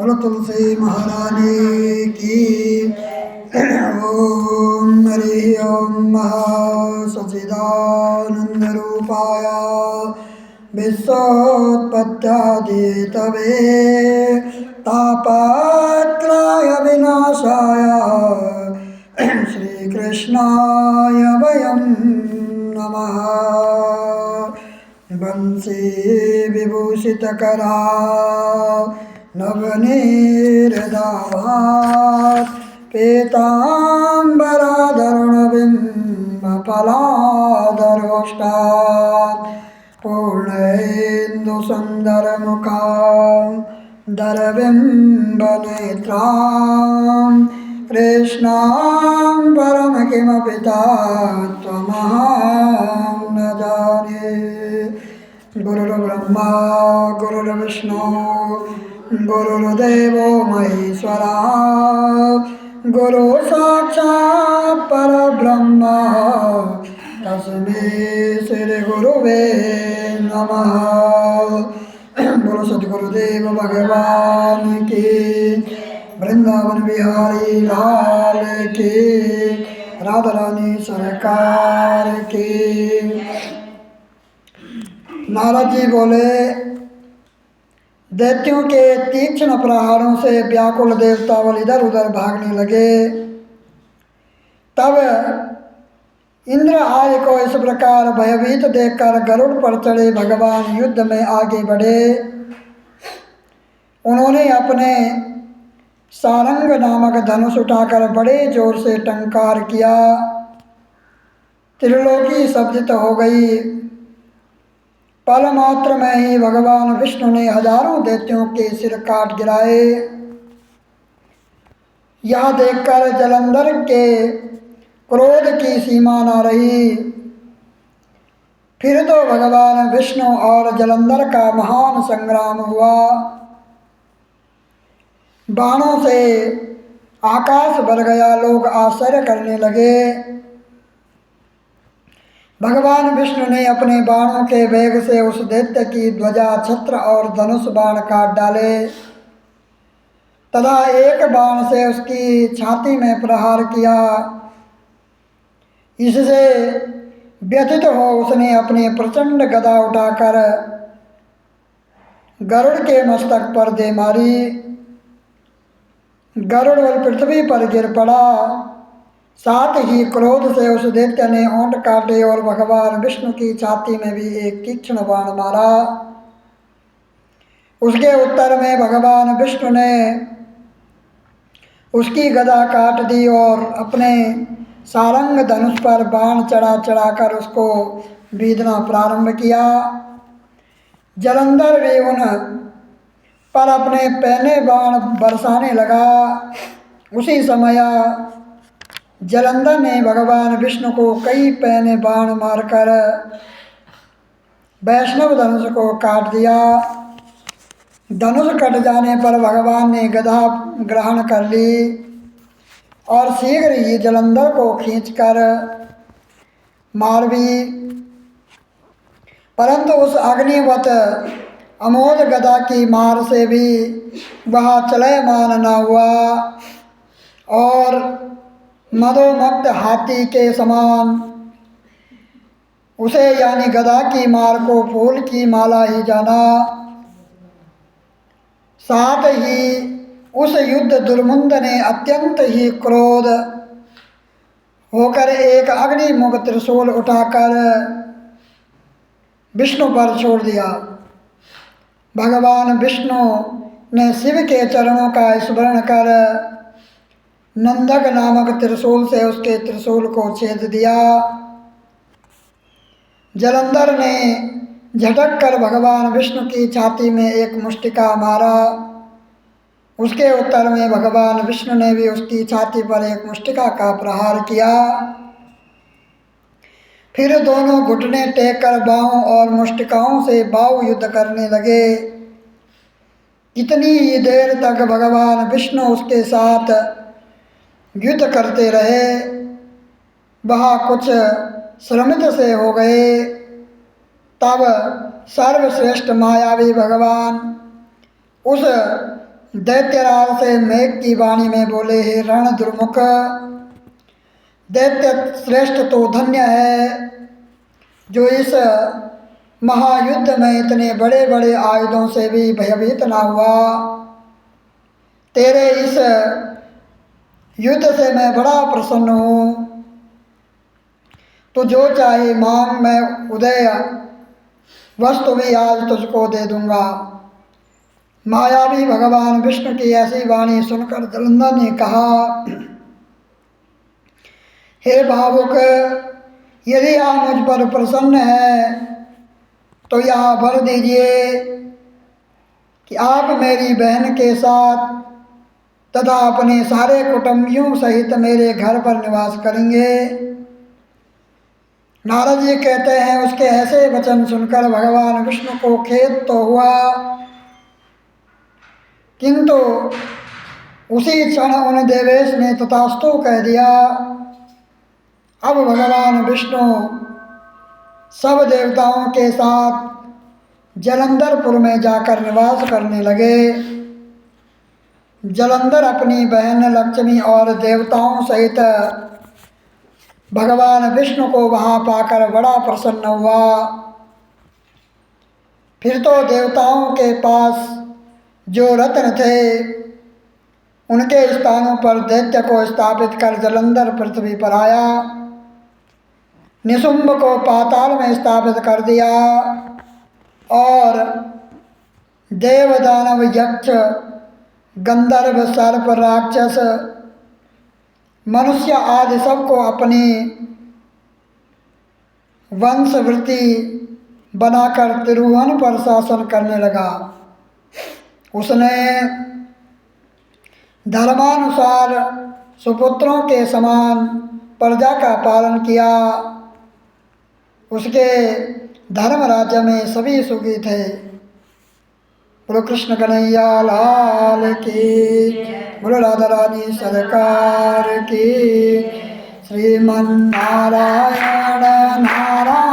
बोलो तुलसी महारानी की। ओम हरि ओम सच्चिदानंद रूपाय विश्वोत्पत्त्यादिहेतवे तापत्रय विनाशाय श्रीकृष्णाय वयं नमः। वंशी विभूषितकरा नवनीरदाभात् पीताम्बराधरणबिम्बफलाधरोष्टात् पूर्णेन्दुसुन्दरमुखां दरबिम्बनेत्रां कृष्णां परं किमपि तत्त्वमहं न जाने। गुरुर्ब्रह्मा गुरुर्विष्णु गुरुर्देवो महेश्वरा गुरु साक्षात् परब्रह्म तस्मै श्री गुरुवे नमः। बोलो सद्गुरुदेव भगवान की, वृंदावन बिहारी लाल की, राधा रानी सरकार की। नारद जी बोले, दैत्यों के तीक्ष्ण प्रहारों से व्याकुल देवतावल इधर उधर भागने लगे। तब इंद्र आर्य को इस प्रकार भयभीत देखकर गरुड़ पर चढ़े भगवान युद्ध में आगे बढ़े। उन्होंने अपने सारंग नामक धनुष उठाकर बड़े जोर से टंकार किया। त्रिलोकी शब्दित हो गई। पल मात्र में ही भगवान विष्णु ने हजारों दैत्यों के सिर काट गिराए। यह देखकर जलंधर के क्रोध की सीमा न रही। फिर तो भगवान विष्णु और जलंधर का महान संग्राम हुआ। बाणों से आकाश भर गया। लोग आश्चर्य करने लगे। भगवान विष्णु ने अपने बाणों के वेग से उस दैत्य की ध्वजा, छत्र और धनुष बाण काट डाले तथा एक बाण से उसकी छाती में प्रहार किया। इससे व्यथित हो उसने अपनी प्रचंड गदा उठाकर गरुड़ के मस्तक पर दे मारी। गरुड़ पृथ्वी पर गिर पड़ा। साथ ही क्रोध से उस दैत्य ने ओंठ काटे और भगवान विष्णु की छाती में भी एक तीक्ष्ण बाण मारा। उसके उत्तर में भगवान विष्णु ने उसकी गदा काट दी और अपने सारंग धनुष पर बाण चढ़ा चढ़ाकर उसको बीधना प्रारंभ किया। जलंधर भी उन पर अपने पहने बाण बरसाने लगा। उसी समय जलंधर ने भगवान विष्णु को कई पहने बाण मारकर वैष्णव धनुष को काट दिया। धनुष कट जाने पर भगवान ने गदा ग्रहण कर ली और शीघ्र ही जलंधर को खींचकर मार भी। परंतु उस अग्निवत अमोद गदा की मार से भी वह चलयमान न हुआ और मदोमुक्त हाथी के समान उसे यानी गदा की मार को फूल की माला ही जाना। साथ ही उस युद्ध दुर्मुंद ने अत्यंत ही क्रोध होकर एक अग्निमुख त्रिशूल उठाकर विष्णु पर छोड़ दिया। भगवान विष्णु ने शिव के चरणों का स्मरण कर नंदक नामक त्रिशूल से उसके त्रिशूल को छेद दिया। जलंधर ने झटक कर भगवान विष्णु की छाती में एक मुष्टिका मारा। उसके उत्तर में भगवान विष्णु ने भी उसकी छाती पर एक मुष्टिका का प्रहार किया। फिर दोनों घुटने टेक कर बाहों और मुष्टिकाओं से बाहु युद्ध करने लगे। इतनी ही देर तक भगवान विष्णु उसके साथ युद्ध करते रहे। वह कुछ श्रमित से हो गए। तब सर्वश्रेष्ठ मायावी भगवान उस दैत्यराज से मेघ की वाणी में बोले, हे रण दुर्मुख, दैत्य श्रेष्ठ तो धन्य है जो इस महायुद्ध में इतने बड़े बड़े आयुधों से भी भयभीत ना हुआ। तेरे इस युद्ध से मैं बड़ा प्रसन्न हूँ। तो जो चाहे मांग, मैं उदय वस्तु भी आज तुझको दे दूंगा। मायावी भगवान विष्णु की ऐसी वाणी सुनकर जलंधर ने कहा, हे भावुक, यदि आप मुझ पर प्रसन्न हैं तो यह वर दीजिए कि आप मेरी बहन के साथ तथा अपने सारे कुटुंबियों सहित मेरे घर पर निवास करेंगे। नारद जी कहते हैं, उसके ऐसे वचन सुनकर भगवान विष्णु को खेद तो हुआ, किंतु उसी क्षण उन देवेश ने तथास्तु कह दिया। अब भगवान विष्णु सब देवताओं के साथ जलंधरपुर में जाकर निवास करने लगे। जलंधर अपनी बहन लक्ष्मी और देवताओं सहित भगवान विष्णु को वहाँ पाकर बड़ा प्रसन्न हुआ। फिर तो देवताओं के पास जो रत्न थे उनके स्थानों पर दैत्य को स्थापित कर जलंधर पृथ्वी पर आया। निशुंभ को पाताल में स्थापित कर दिया और देव दानव यक्ष गंधर्व सर्प राक्षस मनुष्य आदि सबको अपनी वंशवृत्ति बनाकर तिरुवन पर शासन करने लगा। उसने धर्मानुसार सुपुत्रों के समान प्रजा का पालन किया। उसके धर्म राज्य में सभी सुखी थे। बोलो कृष्ण कन्हैया लाल की, बोलो राधा रानी सरकार की। श्रीमन नारायण नारायण